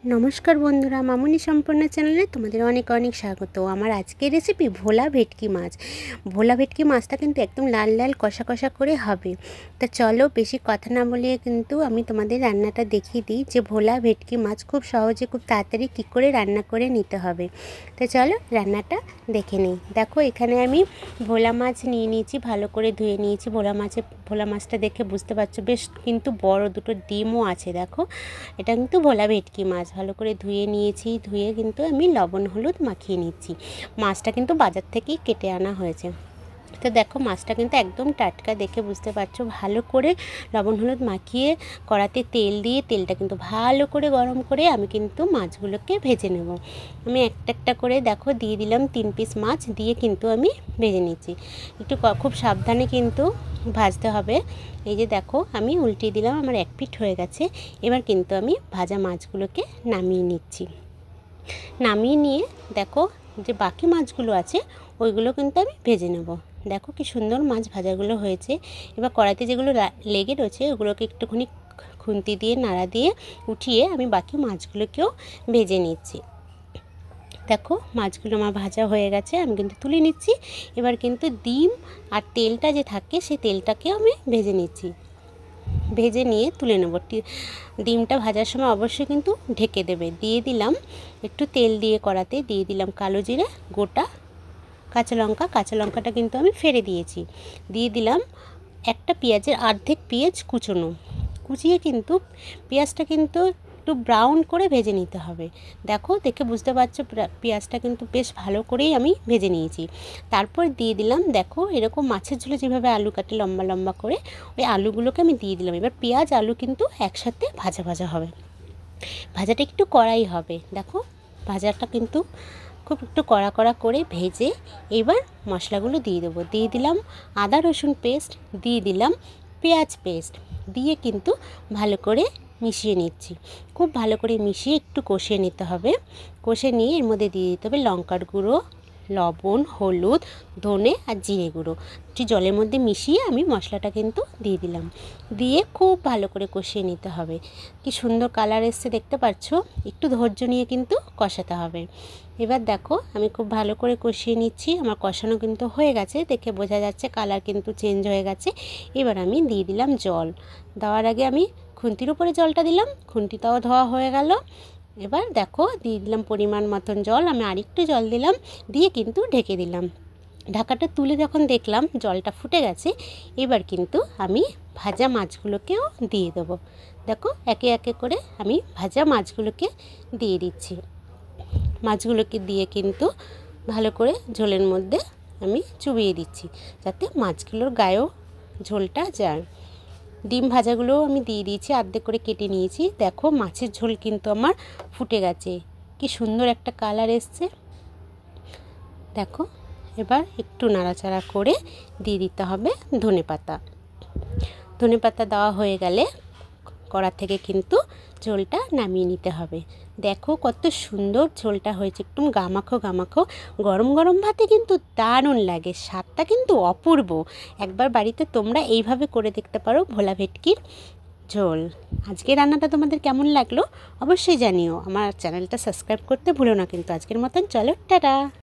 নমস্কার বন্ধুরা, মামুনি সম্পূর্ণ চ্যানেলে তোমাদের অনেক অনেক স্বাগত। আমার আজকের রেসিপি ভোলা ভেটকি মাছ। ভোলা ভেটকি মাছটা কিন্তু একদম লাল লাল কষা কষা করে হবে। তা চলো বেশি কথা না বলে কিন্তু আমি তোমাদের রান্নাটা দেখিয়ে দিই যে ভোলা ভেটকি মাছ খুব সহজে খুব তাড়াতাড়ি কী করে রান্না করে নিতে হবে। তো চলো রান্নাটা দেখে নিই। দেখো এখানে আমি ভোলা মাছ নিয়ে নিয়েছি, ভালো করে ধুয়ে নিয়েছি। ভোলা মাছটা দেখে বুঝতে পারছো বেশ কিন্তু বড় দুটো ডিমও আছে। দেখো এটা কিন্তু ভোলা ভেটকি মাছ, ভালো করে ধুয়ে নিয়েছি। ধুয়ে কিন্তু আমি লবণ হলুদ মাখিয়ে নিচ্ছি। মাছটা কিন্তু বাজার থেকেই কেটে আনা হয়েছে। তো দেখো মাছটা কিন্তু একদম টাটকা, দেখে বুঝতে পারছো। ভালো করে লবণ হলুদ মাখিয়ে কড়াতে তেল দিয়ে তেলটা কিন্তু ভালো করে গরম করে আমি কিন্তু মাছগুলোকে ভেজে নেব। আমি একটা একটা করে দেখো দিয়ে দিলাম 3 পিস মাছ, দিয়ে কিন্তু আমি ভেজে নিচ্ছি। একটু খুব সাবধানে কিন্তু ভাজতে হবে। এই যে দেখো আমি উল্টিয়ে দিলাম, আমার এক পিঠ হয়ে গেছে। এবার কিন্তু আমি ভাজা মাছগুলোকে নামিয়ে নিচ্ছি। নামিয়ে নিয়ে দেখো যে বাকি মাছগুলো আছে ওইগুলো কিন্তু আমি ভেজে নেব। দেখো কি সুন্দর মাছ ভাজাগুলো হয়েছে। এবার কড়াইতে যেগুলো লেগে রয়েছে ওগুলোকে একটুখানি খুন্তি দিয়ে নাড়া দিয়ে উঠিয়ে আমি বাকি মাছগুলোকেও ভেজে নিচ্ছি। দেখো মাছগুলো আমার ভাজা হয়ে গেছে, আমি কিন্তু তুলে নিচ্ছি। এবার কিন্তু ডিম আর তেলটা যে থাকে সেই তেলটাকেও আমি ভেজে নিচ্ছি। ভেজে নিয়ে তুলে নেব। ডিমটা ভাজার সময় অবশ্যই কিন্তু ঢেকে দেবে। দিয়ে দিলাম একটু তেল দিয়ে কড়াতে দিয়ে দিলাম কালো জিরে, গোটা কাঁচা লঙ্কাটা কিন্তু আমি ফেলে দিয়েছি। দিয়ে দিলাম একটা পেঁয়াজের অর্ধেক পেঁয়াজ কুচিয়ে কিন্তু পেঁয়াজটা কিন্তু একটু ব্রাউন করে ভেজে নিতে হবে। দেখো দেখে বুঝতে পারছো পেঁয়াজটা কিন্তু বেশ ভালো করেই আমি ভেজে নিয়েছি। তারপর দিয়ে দিলাম দেখো এরকম মাছের ঝোলে যেভাবে আলু কাটে লম্বা লম্বা করে ওই আলুগুলোকে আমি দিয়ে দিলাম। এবার পেঁয়াজ আলু কিন্তু একসাথে ভাজা ভাজা হবে, ভাজাটা একটু কড়াই হবে। দেখো ভাজাটা কিন্তু খুব একটু কড়া কড়া করে ভেজে এবার মশলাগুলো দিয়ে দেবো। দিয়ে দিলাম আদা রসুন পেস্ট, দিয়ে দিলাম পেঁয়াজ পেস্ট, দিয়ে কিন্তু ভালো করে মিশিয়ে নিচ্ছি। খুব ভালো করে মিশিয়ে একটু কষিয়ে নিতে হবে। কষে নিয়ে এর মধ্যে দিয়ে দিতে হবে লঙ্কার গুঁড়ো, লবণ, হলুদ, ধনে আর জিরে গুঁড়ো। একটু জলের মধ্যে মিশিয়ে আমি মশলাটা কিন্তু দিয়ে দিলাম। দিয়ে খুব ভালো করে কষিয়ে নিতে হবে। কি সুন্দর কালার এসছে দেখতে পাচ্ছ। একটু ধৈর্য নিয়ে কিন্তু কষাতে হবে। এবার দেখো আমি খুব ভালো করে কষিয়ে নিচ্ছি। আমার কষানো কিন্তু হয়ে গেছে, দেখে বোঝা যাচ্ছে কালার কিন্তু চেঞ্জ হয়ে গেছে। এবার আমি দিয়ে দিলাম জল। দেওয়ার আগে আমি খুন্তির উপরে জলটা দিলাম, খুন্তিটাও ধোয়া হয়ে গেল। এবার দেখো দিয়ে দিলাম পরিমাণ মতন জল, আমি আরেকটু জল দিলাম, দিয়ে কিন্তু ঢেকে দিলাম। ঢাকাটা তুলে যখন দেখলাম জলটা ফুটে গেছে, এবার কিন্তু আমি ভাজা মাছগুলোকেও দিয়ে দেবো। দেখো একে একে করে আমি ভাজা মাছগুলোকে দিয়ে দিচ্ছি। মাছগুলোকে দিয়ে কিন্তু ভালো করে ঝোলের মধ্যে আমি চুবিয়ে দিচ্ছি যাতে মাছগুলোর গায়েও ঝোলটা যায়। ডিম ভাজাগুলোও আমি দিয়ে দিয়েছি, অর্ধেক করে কেটে নিয়েছি। দেখো মাছের ঝোল কিন্তু আমার ফুটে গেছে, কি সুন্দর একটা কালার এসছে। দেখো এবার একটু নাড়াচাড়া করে দিয়ে দিতে হবে ধনেপাতা। ধনেপাতা দেওয়া হয়ে গেলে কড়া থেকে কিন্তু ঝোলটা নামিয়ে নিতে হবে। দেখো কত সুন্দর ঝোলটা হয়েছে, একদম গামাখো গামাখো। গরম গরম ভাতে কিন্তু দারুণ লাগে, স্বাদটা কিন্তু অপূর্ব। একবার বাড়িতে তোমরা এইভাবে করে দেখতে পারো ভোলা ভেটকির ঝোল। আজকের রান্নাটা তোমাদের কেমন লাগলো অবশ্যই জানিও। আমার চ্যানেলটা সাবস্ক্রাইব করতে ভুলো না কিন্তু। আজকের মতন চলো টাটা।